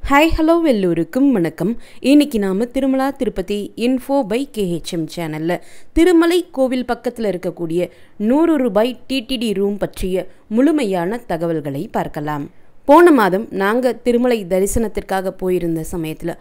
Hi hello எல்லோருக்கும் வணக்கம். இன்னைக்கு நாம Tirumala Tirupati info by KHM சேனல்ல திருமலை கோவில் பக்கத்தில் இருக்கக்கூடிய 100 ரூபாய் டிடிடி ரூம் பற்றிய முழுமையான தகவல்களை பார்க்கலாம். போன மாதம் நாங்கள் திருமலை தரிசனத்திற்காக போயிருந்த சமயத்தில்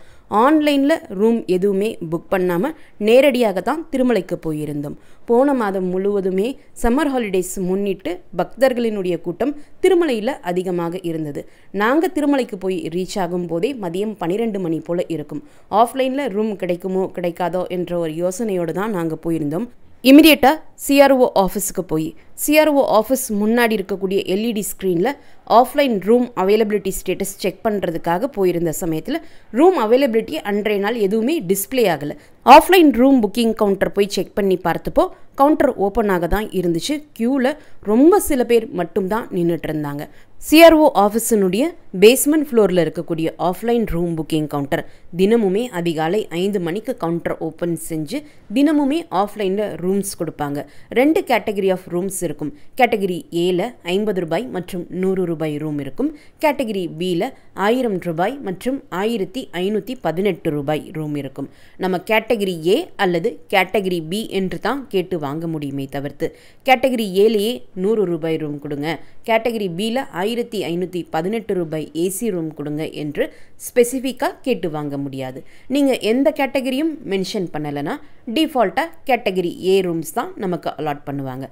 ஆன்லைனில் ரூம் எதுவுமே புக் பண்ணாமல் நேரடியாக தான் திருமலைக்கு போயிருந்தோம். போன மாதம் முழுவதுமே சம்மர் ஹாலிடேஸ் முன்னிட்டு பக்தர்களினுடைய கூட்டம் திருமலையில் அதிகமாக இருந்தது. நாங்கள் திருமலைக்கு போய் ரீச் ஆகும் போதே மதியம் 12 மணி போல் இருக்கும். ஆஃப்லைனில் ரூம் கிடைக்குமோ கிடைக்காதோ என்ற ஒரு யோசனையோடு தான் நாங்கள் போயிருந்தோம். இமிடியேட்டாக CRO ஆஃபீஸுக்கு போய் CRO ஆஃபீஸ் முன்னாடி இருக்கக்கூடிய LED ஸ்க்ரீனில் offline room availability status check பண்ணுறதுக்காக போயிருந்த சமயத்தில் ரூம் அவைலபிலிட்டி அன்றைய நாள் எதுவுமே டிஸ்பிளே ஆகலை. ஆஃப்லைன் ரூம் புக்கிங் கவுண்டர் போய் செக் பண்ணி பார்த்தப்போ கவுண்டர் ஓப்பன் ஆக தான் இருந்துச்சு. க்யூவில் ரொம்ப சில பேர் மட்டும்தான் நின்றுட்டு இருந்தாங்க. CRO ஆஃபீஸினுடைய பேஸ்மெண்ட் ஃப்ளோரில் இருக்கக்கூடிய ஆஃப்லைன் ரூம் புக்கிங் கவுண்டர் தினமுமே அதிகாலை 5 மணிக்கு கவுண்டர் ஓப்பன் செஞ்சு தினமுமே ஆஃப்லைனில் ரூம்ஸ் கொடுப்பாங்க. 2 கேட்டகரி ஆஃப் ரூம்ஸ் இருக்கும். கேட்டகரி ஏல 50 ரூபாய் மற்றும் 100 ரூபாய் ரூம் இருக்கும். கேட்டகரி பியில் 1000 ரூபாய் மற்றும் 1518 ரூபாய் ரூம் இருக்கும். நம்ம கேட்டகரி ஏ அல்லது கேட்டகரி பி என்று தான் கேட்டு வாங்க முடியுமே தவிர்த்து கேட்டகரி ஏலேயே 100 ரூபாய் ரூம் கொடுங்க, கேட்டகரி பியில் 1518 ரூபாய் ஏசி ரூம் கொடுங்க என்று ஸ்பெசிஃபிக்காக கேட்டு வாங்க முடியாது. நீங்கள் எந்த கேட்டகரியும் மென்ஷன் பண்ணலைன்னா டிஃபால்ட்டாக கேட்டகரி ஏ ரூம்ஸ் தான் நமக்கு அலாட் பண்ணுவாங்க.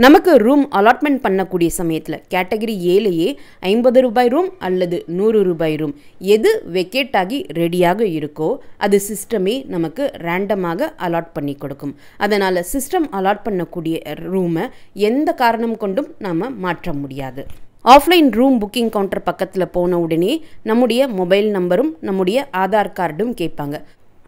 நமக்கு ரூம் அலாட்மெண்ட் பண்ணக்கூடிய சமயத்தில் கேட்டகரி ஏலேயே 50 ரூபாய் ரூம் அல்லது 100 ரூபாய் ரூம் எது வெக்கேட் ஆகி ரெடியாக இருக்கோ அது சிஸ்டமே நமக்கு ரேண்டமாக அலாட் பண்ணி கொடுக்கும். அதனால் சிஸ்டம் அலாட் பண்ணக்கூடிய ரூமை எந்த காரணம் கொண்டும் நாம் மாற்ற முடியாது. ஆஃப்லைன் ரூம் புக்கிங் கவுண்டர் பக்கத்தில் போன உடனே நம்முடைய மொபைல் நம்பரும் நம்முடைய ஆதார் கார்டும் கேட்பாங்க.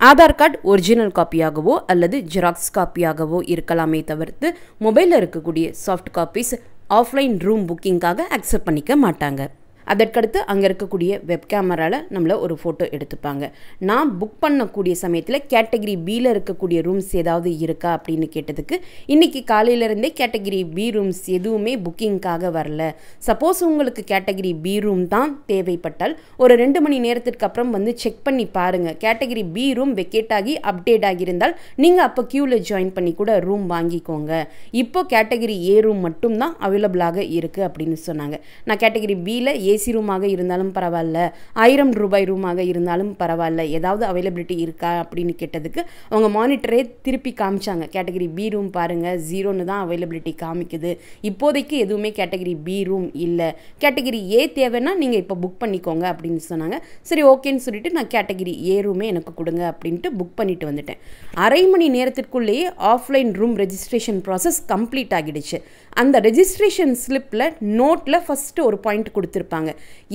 ஆதார் கார்டு ஒரிஜினல் காப்பியாகவோ அல்லது ஜெராக்ஸ் காப்பியாகவோ இருக்கலாமே தவிர்த்து மொபைலில் இருக்கக்கூடிய சாஃப்ட் காப்பீஸ் ஆஃப்லைன் ரூம் புக்கிங்காக அக்செப்ட் பண்ணிக்க மாட்டாங்க. அதற்கடுத்து அங்கே இருக்கக்கூடிய வெப் கேமராவில் நம்மளை ஒரு ஃபோட்டோ எடுத்துப்பாங்க. நான் புக் பண்ணக்கூடிய சமயத்தில் கேட்டகரி பியில் இருக்கக்கூடிய ரூம்ஸ் ஏதாவது இருக்கா அப்படின்னு கேட்டதுக்கு இன்றைக்கி காலையிலேருந்தே கேட்டகரி பி ரூம்ஸ் எதுவுமே புக்கிங்காக வரல. சப்போஸ் உங்களுக்கு கேட்டகரி பி ரூம் தான் தேவைப்பட்டால் ஒரு 2 மணி நேரத்திற்கு அப்புறம் வந்து செக் பண்ணி பாருங்கள். கேட்டகரி பி ரூம் வெக்கேட் ஆகி அப்டேட் ஆகியிருந்தால் நீங்கள் அப்போ க்யூவில் ஜாயின் பண்ணி கூட ரூம் வாங்கிக்கோங்க. இப்போ கேட்டகரி ஏ ரூம் மட்டும்தான் அவைலபிளாக இருக்குது அப்படின்னு சொன்னாங்க. நான் கேட்டகரி பியில் ஏசி ரூமாக இருந்தாலும் பரவாயில்ல, 1000 ரூபாய் ரூமாக இருந்தாலும் பரவாயில்ல, ஏதாவது அவைலபிலிட்டி இருக்கா அப்படின்னு கேட்டதுக்கு அவங்க மானிட்டரே திருப்பி காமிச்சாங்க. கேட்டகரி பி ரூம் பாருங்கள், 0ன்னு தான் அவைலபிலிட்டி காமிக்குது, இப்போதைக்கு எதுவுமே கேட்டகரி பி ரூம் இல்லை, கேட்டகரி ஏ தேவைன்னா நீங்கள் இப்போ புக் பண்ணிக்கோங்க அப்படின்னு சொன்னாங்க. சரி ஓகேன்னு சொல்லிட்டு நான் கேட்டகரி ஏ ரூமே எனக்கு கொடுங்க அப்படின்ட்டு புக் பண்ணிட்டு வந்துட்டேன். அரை மணி நேரத்திற்குள்ளேயே offline room registration process complete ஆகிடுச்சு. அந்த ரெஜிஸ்ட்ரேஷன் ஸ்லிப்பில் நோட்டில் ஃபஸ்ட்டு ஒரு பாயிண்ட் கொடுத்துருப்பாங்க.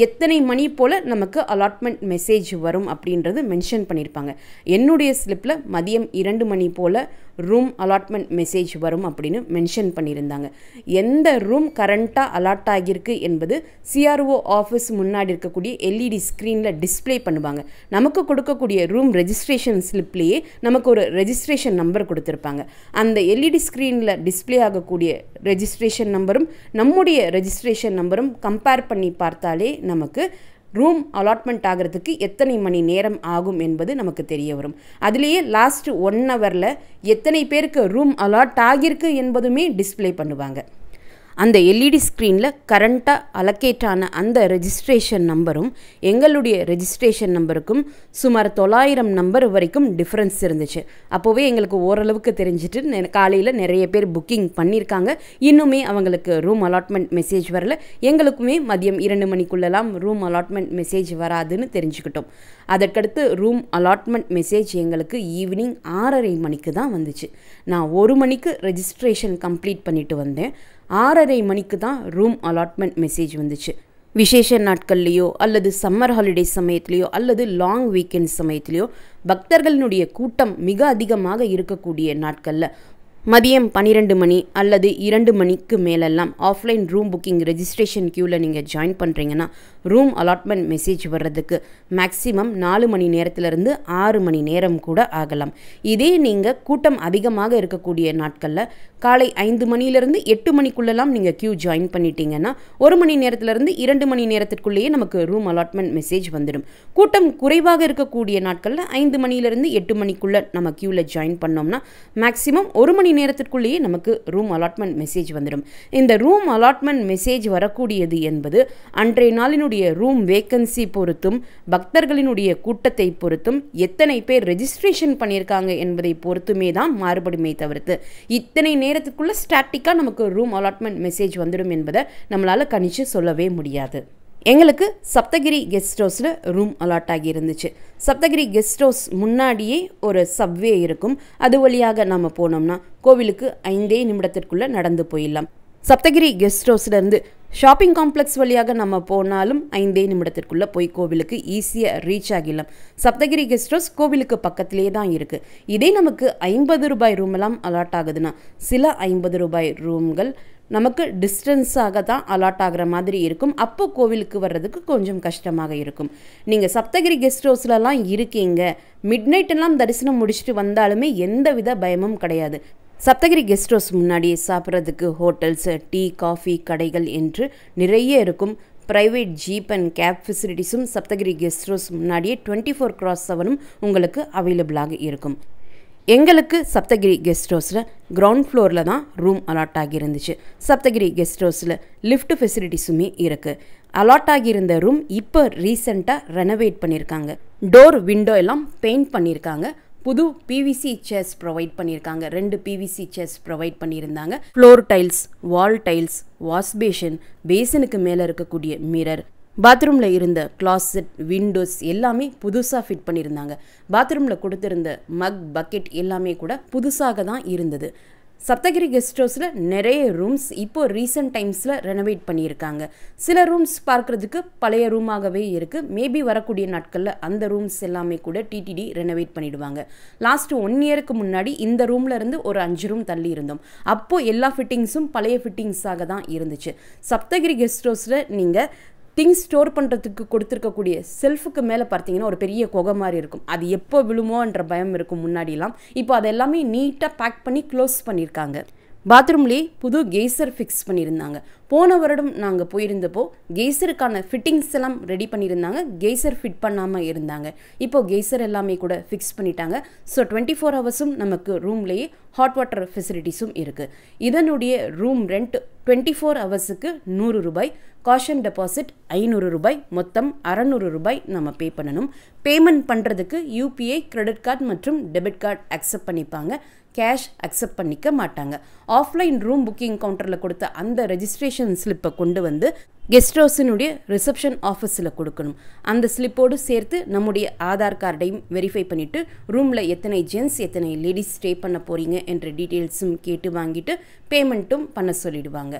எத்தனை மணி போல் நமக்கு அலாட்மெண்ட் மெசேஜ் வரும் அப்படின்றது மென்ஷன் பண்ணியிருப்பாங்க. என்னுடைய ஸ்லிப்பில் மதியம் 2 மணி போல் ரூம் அலாட்மெண்ட் மெசேஜ் வரும் அப்படின்னு மென்ஷன் பண்ணியிருந்தாங்க. எந்த ரூம் கரண்ட்டாக அலாட் ஆகியிருக்கு என்பது CRO ஆஃபீஸ் முன்னாடி இருக்கக்கூடிய LED ஸ்க்ரீனில் டிஸ்பிளே பண்ணுவாங்க. நமக்கு கொடுக்கக்கூடிய ரூம் ரெஜிஸ்ட்ரேஷன் ஸ்லிப்லேயே நமக்கு ஒரு ரெஜிஸ்ட்ரேஷன் நம்பர் கொடுத்துருப்பாங்க. அந்த LED ஸ்க்ரீனில் டிஸ்பிளே ஆகக்கூடிய ரெஜிஸ்ட்ரேஷன் நம்பரும் நம்முடைய ரெஜிஸ்ட்ரேஷன் நம்பரும் கம்பேர் பண்ணி பார்த்தாலே நமக்கு ரூம் அலாட்மெண்ட் ஆகிறதுக்கு எத்தனை மணி நேரம் ஆகும் என்பது நமக்கு தெரிய வரும். அதுலேயே லாஸ்ட் 1 ஹவரில் எத்தனை பேருக்கு ரூம் அலாட் ஆகியிருக்கு என்பதுமே டிஸ்பிளே பண்ணுவாங்க. அந்த LED ஸ்க்ரீனில் கரண்ட்டாக அலோகேட் ஆன அந்த ரெஜிஸ்ட்ரேஷன் நம்பரும் எங்களுடைய ரெஜிஸ்ட்ரேஷன் நம்பருக்கும் சுமார் 900 நம்பர் வரைக்கும் டிஃப்ரென்ஸ் இருந்துச்சு. அப்போவே எங்களுக்கு ஓரளவுக்கு தெரிஞ்சுட்டு காலையில் நிறைய பேர் புக்கிங் பண்ணியிருக்காங்க. இன்னுமே அவங்களுக்கு ரூம் அலாட்மெண்ட் மெசேஜ் வரல. எங்களுக்குமே மதியம் 2 மணிக்குள்ளெல்லாம் ரூம் அலாட்மெண்ட் மெசேஜ் வராதுன்னு தெரிஞ்சுக்கிட்டோம். அதற்கடுத்து ரூம் அலாட்மெண்ட் மெசேஜ் எங்களுக்கு ஈவினிங் 6:30 மணிக்கு தான் வந்துச்சு. நான் 1 மணிக்கு ரெஜிஸ்ட்ரேஷன் கம்ப்ளீட் பண்ணிட்டு வந்தேன். 6:30 மணிக்கு தான் ரூம் அலாட்மெண்ட் மெசேஜ் வந்துச்சு. விசேஷ நாட்கள்லையோ அல்லது சம்மர் ஹாலிடேஸ் சமயத்துலையோ அல்லது லாங் வீக்கெண்ட் சமயத்துலையோ பக்தர்களினுடைய கூட்டம் மிக அதிகமாக இருக்கக்கூடிய நாட்களில் மதியம் 12 மணி அல்லது 2 மணிக்கு மேலெல்லாம் ஆஃப்லைன் ரூம் புக்கிங் ரெஜிஸ்ட்ரேஷன் க்யூவில் நீங்கள் ஜாயின் பண்ணுறீங்கன்னா ரூம் அலாட்மெண்ட் மெசேஜ் வர்றதுக்கு மேக்ஸிமம் 4 மணி நேரத்திலிருந்து 6 மணி நேரம் கூட ஆகலாம். இதே நீங்கள் கூட்டம் அதிகமாக இருக்கக்கூடிய நாட்களில் காலை 5 மணியிலிருந்து 8 மணிக்குள்ளெல்லாம் நீங்கள் க்யூ ஜாயின் பண்ணிட்டீங்கன்னா 1 மணி நேரத்திலிருந்து 2 மணி நேரத்திற்குள்ளேயே நமக்கு ரூம் அலாட்மெண்ட் மெசேஜ் வந்துடும். கூட்டம் குறைவாக இருக்கக்கூடிய நாட்களில் 5 மணியிலிருந்து 8 மணிக்குள்ளே நம்ம க்யூவில் ஜாயின் பண்ணோம்னா மேக்ஸிமம் 1 மணி நேரத்திற்குள்ளேயே நமக்கு ரூம் அலாட்மெண்ட் மெசேஜ் வந்துடும். இந்த ரூம் அலாட்மெண்ட் மெசேஜ் வரக்கூடியது என்பது அன்றைய நாளினுடைய ரூம் வேக்கன்சி பொறுத்தும் பக்தர்களினுடைய கூட்டத்தை பொறுத்தும் எத்தனை பேர் ரெஜிஸ்ட்ரேஷன் பண்ணியிருக்காங்க என்பதை பொறுத்துமே தான் மாறுபடுமே தவிர்த்து இத்தனை நேரத்துக்குள்ள ஸ்டாட்டிக்காக நமக்கு ரூம் அலாட்மெண்ட் மெசேஜ் வந்துடும் என்பதை நம்மளால் கணிச்சு சொல்லவே முடியாது. எங்களுக்கு சப்தகிரி கெஸ்ட் ஹவுஸில் ரூம் அலாட் ஆகி இருந்துச்சு. சப்தகிரி கெஸ்ட் ஹவுஸ் முன்னாடியே ஒரு சப்வே இருக்கும். அது வழியாக நம்ம போனோம்னா கோவிலுக்கு 5 நிமிடத்திற்குள்ளே நடந்து போயிடலாம். சப்தகிரி கெஸ்ட் ஹவுஸ்லேருந்து ஷாப்பிங் காம்ப்ளெக்ஸ் வழியாக நம்ம போனாலும் 5 நிமிடத்திற்குள்ளே போய் கோவிலுக்கு ஈஸியாக ரீச் ஆகிடலாம். சப்தகிரி கெஸ்ட் ஹவுஸ் கோவிலுக்கு பக்கத்திலே தான் இருக்குது. இதே நமக்கு 50 ரூபாய் ரூமெல்லாம் அலாட் ஆகுதுன்னா சில 50 ரூபாய் ரூம்கள் நமக்கு டிஸ்டன்ஸாக தான் அலாட் ஆகிற மாதிரி இருக்கும். அப்போ கோவிலுக்கு வர்றதுக்கு கொஞ்சம் கஷ்டமாக இருக்கும். நீங்கள் சப்தகிரி கெஸ்ட் ஹவுஸ்லலாம் இருக்கீங்க, மிட் நைட்டெல்லாம் தரிசனம் முடிச்சுட்டு வந்தாலுமே எந்த வித பயமும் கிடையாது. சப்தகிரி கெஸ்ட் ஹவுஸ் முன்னாடியே சாப்பிட்றதுக்கு ஹோட்டல்ஸ், டீ, காஃபி கடைகள் என்று நிறைய இருக்கும். ப்ரைவேட் ஜீப் அண்ட் கேப் ஃபெசிலிட்டிஸும் சப்தகிரி கெஸ்ட் ஹவுஸ் முன்னாடியே 24/7 உங்களுக்கு அவைலபிளாக இருக்கும். எங்களுக்கு சப்தகிரி கெஸ்ட் ஹவுஸில் கிரவுண்ட் ஃப்ளோரில் தான் ரூம் அலாட் ஆகியிருந்துச்சு. சப்தகிரி கெஸ்ட் ஹவுஸில் லிஃப்ட் ஃபெசிலிட்டிஸுமே இருக்குது. அலாட் ஆகியிருந்த ரூம் இப்போ ரீசெண்டாக ரெனோவேட் பண்ணியிருக்காங்க. டோர் விண்டோ எல்லாம் பெயிண்ட் பண்ணியிருக்காங்க. புது பிவிசி சேர்ஸ் ப்ரொவைட் பண்ணியிருக்காங்க. 2 பிவிசி சேர்ஸ் ப்ரொவைட் பண்ணியிருந்தாங்க. Floor tiles, wall tiles, wash basin, பேசனுக்கு மேலே இருக்கக்கூடிய மிரர், பாத்ரூமில் இருந்த கிளாசெட், விண்டோஸ் எல்லாமே புதுசாக ஃபிட் பண்ணியிருந்தாங்க. பாத்ரூமில் கொடுத்துருந்த மக், பக்கெட் எல்லாமே கூட புதுசாக தான் இருந்தது. சப்தகிரி கெஸ்ட் ஹவுஸில் நிறைய ரூம்ஸ் இப்போ ரீசெண்ட் டைம்ஸில் ரெனோவேட் பண்ணியிருக்காங்க. சில ரூம்ஸ் பார்க்குறதுக்கு பழைய ரூமாகவே இருக்குது. மேபி வரக்கூடிய நாட்களில் அந்த ரூம்ஸ் எல்லாமே கூட டிடிடி ரெனோவேட் பண்ணிடுவாங்க. லாஸ்ட்டு 1 இயருக்கு முன்னாடி இந்த ரூமில் இருந்து ஒரு 5 ரூம் தள்ளி இருந்தோம். அப்போது எல்லா ஃபிட்டிங்ஸும் பழைய ஃபிட்டிங்ஸாக தான் இருந்துச்சு. சப்தகிரி கெஸ்ட் ஹவுஸில் நீங்கள் திங்ஸ் ஸ்டோர் பண்ணுறதுக்கு கொடுத்துருக்கக்கூடிய செல்ஃபுக்கு மேலே பார்த்தீங்கன்னா ஒரு பெரிய குகை மாதிரி இருக்கும். அது எப்போ விழுமோன்ற பயம் இருக்கும் முன்னாடிலாம். இப்போ அது எல்லாமே நீட்டாக பேக் பண்ணி க்ளோஸ் பண்ணியிருக்காங்க. பாத்ரூம்லேயே புது கெய்சர் ஃபிக்ஸ் பண்ணியிருந்தாங்க. போன வருடம் நாங்கள் போயிருந்தப்போ கெய்சருக்கான ஃபிட்டிங்ஸ் எல்லாம் ரெடி பண்ணியிருந்தாங்க. கெய்சர் ஃபிட் பண்ணாமல் இருந்தாங்க. இப்போது கெய்சர் எல்லாமே கூட ஃபிக்ஸ் பண்ணிட்டாங்க. ஸோ 24 ஹவர்ஸும் நமக்கு ரூம்லேயே ஹாட் வாட்டர் ஃபெசிலிட்டிஸும் இருக்குது. இதனுடைய ரூம் ரெண்ட் 24 ஹவர்ஸுக்கு 100 ரூபாய், காஷன் டெபாசிட் 500 ரூபாய், மொத்தம் 600 ரூபாய் நம்ம பே பண்ணணும். பேமெண்ட் பண்ணுறதுக்கு யூபிஐ, கிரெடிட் கார்டு மற்றும் டெபிட் கார்டு அக்செப்ட் பண்ணிப்பாங்க. கேஷ் அக்செப்ட் பண்ணிக்க மாட்டாங்க. ஆஃப்லைன் ரூம் புக்கிங் கவுண்டரில் கொடுத்த அந்த ரெஜிஸ்ட்ரேஷன் ஸ்லிப்பை கொண்டு வந்து கெஸ்ட் ஹவுஸினுடைய ரிசப்ஷன் ஆஃபீஸில் கொடுக்கணும். அந்த ஸ்லிப்போடு சேர்த்து நம்முடைய ஆதார் கார்டையும் வெரிஃபை பண்ணிவிட்டு ரூமில் எத்தனை ஜென்ட்ஸ் எத்தனை லேடிஸ் ஸ்டே பண்ண போகிறீங்க என்ற டீட்டெயில்ஸும் கேட்டு வாங்கிட்டு பேமெண்ட்டும் பண்ண சொல்லிடுவாங்க.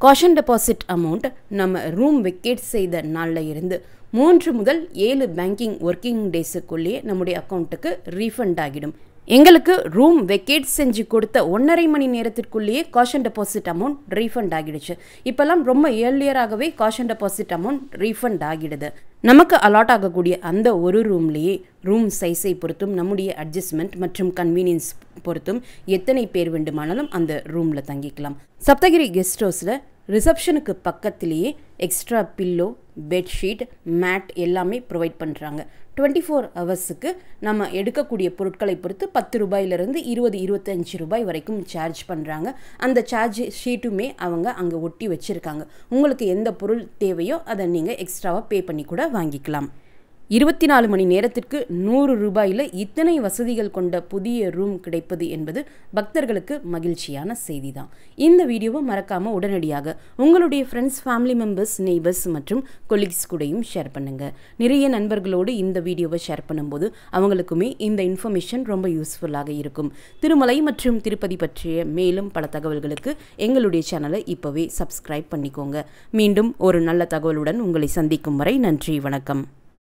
காஷன் டெபாசிட் அமௌண்ட் நம்ம ரூம் வெக்கேட் செய்த நாளில் இருந்து 3 முதல் 7 பேங்கிங் ஒர்க்கிங் டேஸுக்குள்ளேயே நம்முடைய அக்கௌண்ட்டுக்கு ரீஃபண்ட் ஆகிடும். எங்களுக்கு ரூம் வெக்கேட் செஞ்சு கொடுத்த 1.5 மணி நேரத்திற்குள்ளேயே காஷன் டெபாசிட் அமௌண்ட் ரீஃபண்ட் ஆகிடுச்சு. இப்போல்லாம் ரொம்ப ஏர்லியராகவே காஷன் டெபாசிட் அமௌண்ட் ரீஃபண்ட் ஆகிடுது. நமக்கு அலாட் ஆகக்கூடிய அந்த ஒரு ரூம்லேயே ரூம் சைஸை பொறுத்தும் நம்முடைய அட்ஜஸ்ட்மெண்ட் மற்றும் கன்வீனியன்ஸ் பொறுத்தும் எத்தனை பேர் வேண்டுமானாலும் அந்த ரூமில் தங்கிக்கலாம். சப்தகிரி கெஸ்ட் ஹவுஸில் ரிசப்ஷனுக்கு பக்கத்திலேயே எக்ஸ்ட்ரா பில்லோ, பெட்ஷீட், மேட் எல்லாமே ப்ரொவைட் பண்ணுறாங்க. 24 ஹவர்ஸுக்கு நம்ம எடுக்கக்கூடிய பொருட்களை பொறுத்து 10 ரூபாயிலிருந்து 20-25 ரூபாய் வரைக்கும் சார்ஜ் பண்ணுறாங்க. அந்த சார்ஜ் ஷீட்டுமே அவங்க அங்கே ஒட்டி வச்சுருக்காங்க. உங்களுக்கு எந்த பொருள் தேவையோ அதை நீங்கள் எக்ஸ்ட்ராவாக பே பண்ணி கூட வாங்கிக்கலாம். 24 மணி நேரத்திற்கு 100 ரூபாயில் இத்தனை வசதிகள் கொண்ட புதிய ரூம் கிடைப்பது என்பது பக்தர்களுக்கு மகிழ்ச்சியான செய்தி தான். இந்த வீடியோவை மறக்காமல் உடனடியாக உங்களுடைய ஃப்ரெண்ட்ஸ், ஃபேமிலி மெம்பர்ஸ், நெய்பர்ஸ் மற்றும் கொலீக்ஸ் கூடயும் ஷேர் பண்ணுங்கள். நிறைய நண்பர்களோடு இந்த வீடியோவை ஷேர் பண்ணும்போது அவங்களுக்குமே இந்த இன்ஃபர்மேஷன் ரொம்ப யூஸ்ஃபுல்லாக இருக்கும். திருமலை மற்றும் திருப்பதி பற்றிய மேலும் பல தகவல்களுக்கு எங்களுடைய சேனலை இப்போவே சப்ஸ்கிரைப் பண்ணிக்கோங்க. மீண்டும் ஒரு நல்ல தகவலுடன் உங்களை சந்திக்கும் வரை நன்றி, வணக்கம்.